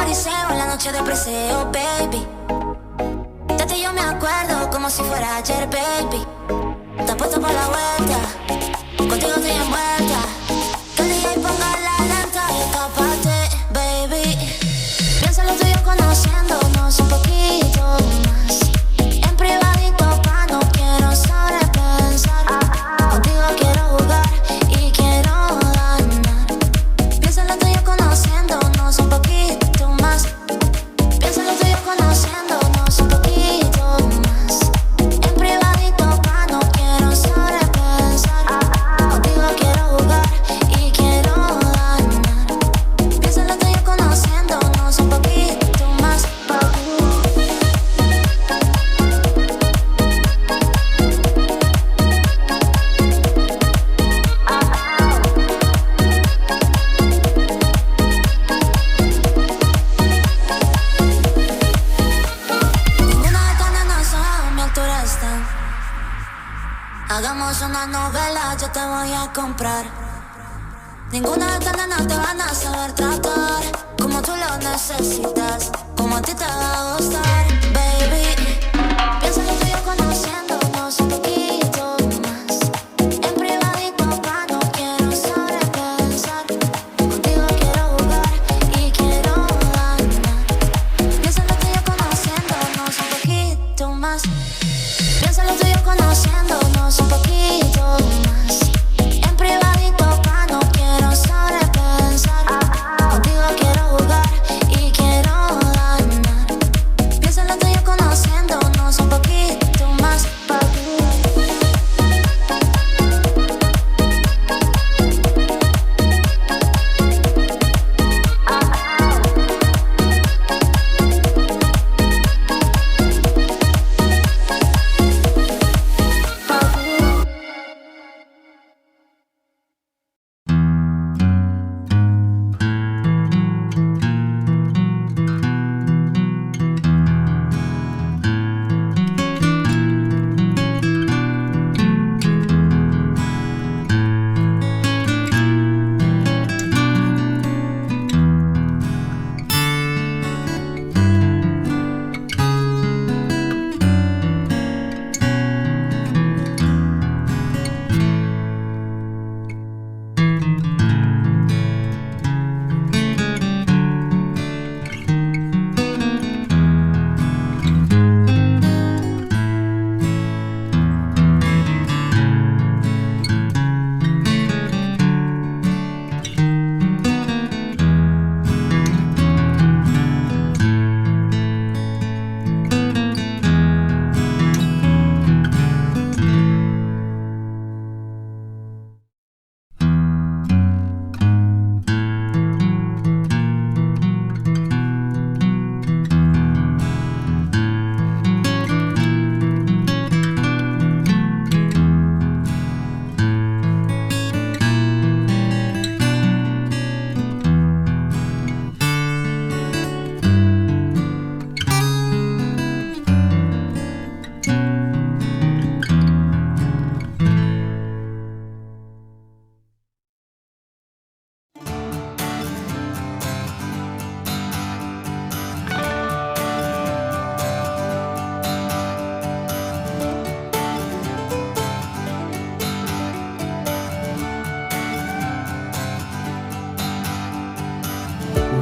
pariseo en la noche de preseo, baby. De ti yo me acuerdo como si fuera ayer, baby. Te apuesto por la vuelta, contigo estoy envuelta. Que el DJ ponga la lenta y escápate, baby. Piensa lo tuyo conociéndonos un poquito más. En privadito pa' no quiero sobrepensar. Contigo quiero jugar y quiero ganar. Piensa lo tuyo conociéndonos un poquito más. Piensa lo tuyo conociéndonos un poquito más. En privadito pa' no quiero sobrepensar. Contigo quiero jugar y quiero ganar. Piensa lo tuyo conociéndonos un poquito más. Ninguna de estas nenas a mi altura están. Hagamos una novela, yo te voy a comprar. Ninguna de estas nenas te van a saber tratar como tú lo necesitas, como a ti te va a gustar, baby. Piensa lo tuyo conociéndonos un poquito más. En privadito pa' no quiero sobrepensar. Contigo quiero jugar y quiero ganar. Piensa lo tuyo conociéndonos un poquito más. Piensa lo tuyo conociéndonos un poquito más. En privadito pa' no quiero sobrepensar. Contigo quiero jugar y quiero ganar. Piensa lo tuyo conociéndonos un poquito más.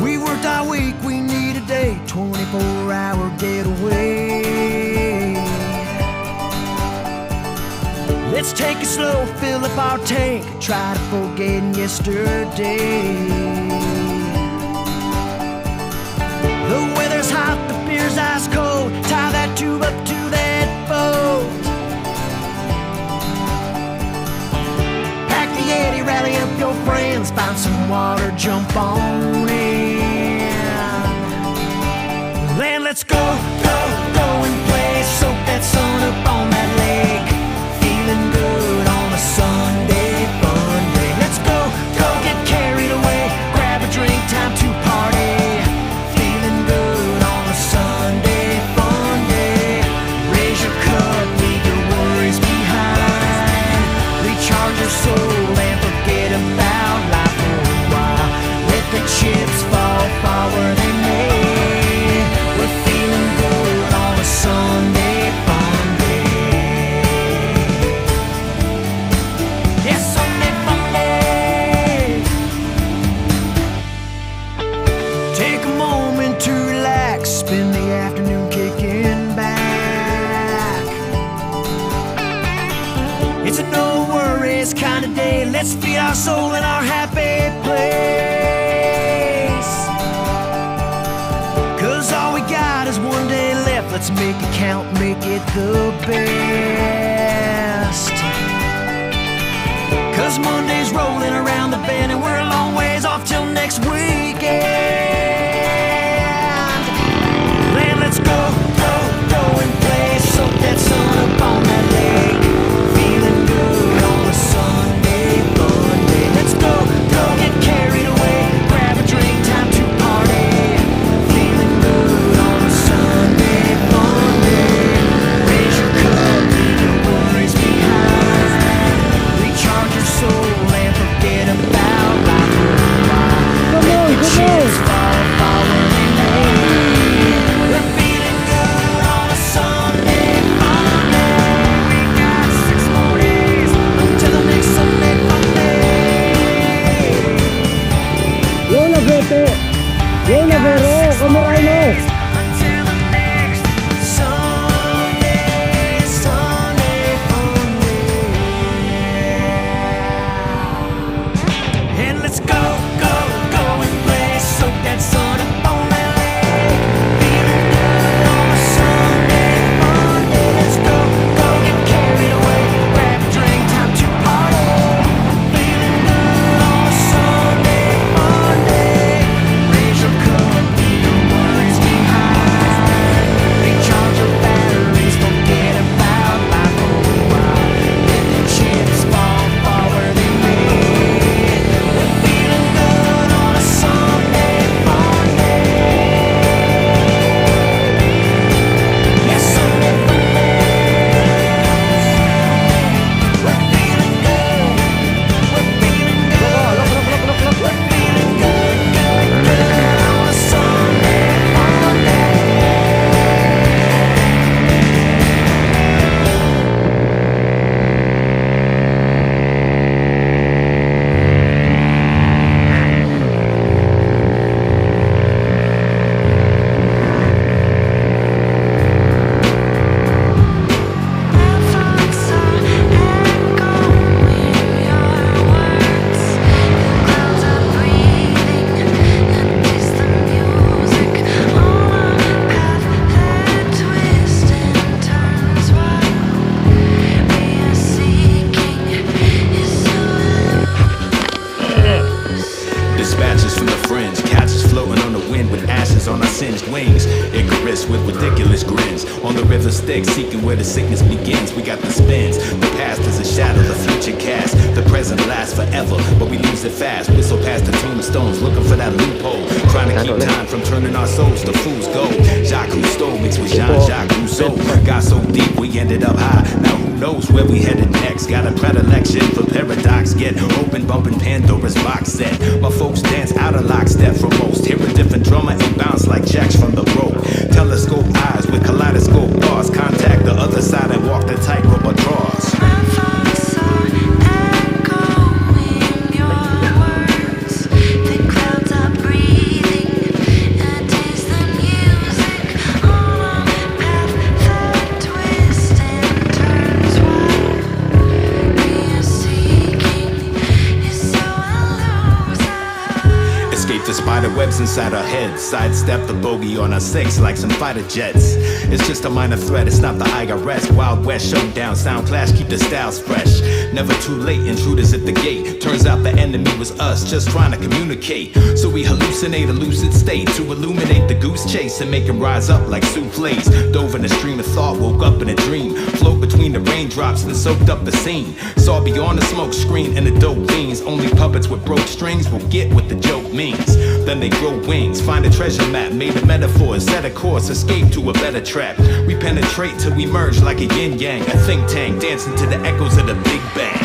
We worked our week, we need a day, 24-hour getaway. Let's take it slow, fill up our tank, try to forget yesterday. The weather's hot, the beer's ice cold, tie that tube up to that boat. Pack the Yeti, rally up your friends, find some water, jump on in. Then let's go, go, go and play, soak that sun up on that lake. Feeling good on a Sunday fun day. Let's go, go get carried away, grab a drink, time to party. Feeling good on a Sunday fun day. Raise your cup, leave your worries behind. Recharge your soul and forget about life for a while. Let the Let's feed our soul in our happy place. 'Cause all we got is one day left. Let's make it count, make it the best. 'Cause Monday's rolling around the bend and we're a long ways off till next weekend. Man, let's go, go, go and play. Soak that sun up on that lake. Feeling good on a Sunday fun day. Let's go, go, get carried away. Grab a drink, time to party. Feeling good on a Sunday fun day. Raise your cup, leave your worries behind. Recharge your soul and forget about life for a while. Let the chips fall, falling in rain. We're feeling good on a Sunday fun day. We got 6 more days until the next Sunday fun day. Lola Vete, Lola Vero, kumakain mo. Until the next Sunday, Sunday fun day. And let's go, go, go and play. Soak that sun up on that lake. Feeling good on a Sunday fun day. Let's go, go, get carried away. Grab a drink, time to party. Feeling good on a Sunday fun day. Raise your cup, leave your worries behind. Recharge your batteries, forget about life for a while. Let the chips fall, fall where they may. We're feeling good on a Sunday fun day. Yes, Sunday fun day. We're feeling good. We're feeling good. We're feeling good, good, good on a Sunday fun day. Dispatches from the fringe, couches floating on the wind with ashes on our singed wings. Icarus with ridiculous grins on the river Styx, seeking where the sickness begins. We got the spins, the past is a shadow, the future cast. The present lasts forever, but we lose it fast. Whistle past the tombstones, looking for that loophole, trying to keep time from turning our souls to fool's gold. Jacques Cousteau mixed with Jean-Jacques Rousseau, got so deep we ended up high. Now who knows where we headed next? Got a predilection for paradox, get open bumping Pandora's box set. My folks dance out of lockstep from most. Hear a different drummer and bounce like jacks from the rope. Telescope eyes with kaleidoscope bars. Contact the other side and walk the tightrope across. Escape the spider webs inside our heads. Sidestep the bogey on our 6 like some fighter jets. It's just a minor threat, it's not the IRS. Wild West showdown, sound clash, keep the styles fresh. Never too late, intruders at the gate. Turns out the enemy was us, just trying to communicate. So we hallucinate a lucid state to illuminate the goose chase and make him rise up like souffles. Dove in a stream of thought, woke up in a dream. Float between the raindrops and soaked up the scene. Saw beyond the smoke screen and the dope beans. Only puppets with broke strings will get what the joke means. Then they grow wings, find a treasure map, made a metaphor, set a course, escape to a better trap. We penetrate till we merge like a yin yang, a think tank dancing to the echoes of the Big Bang.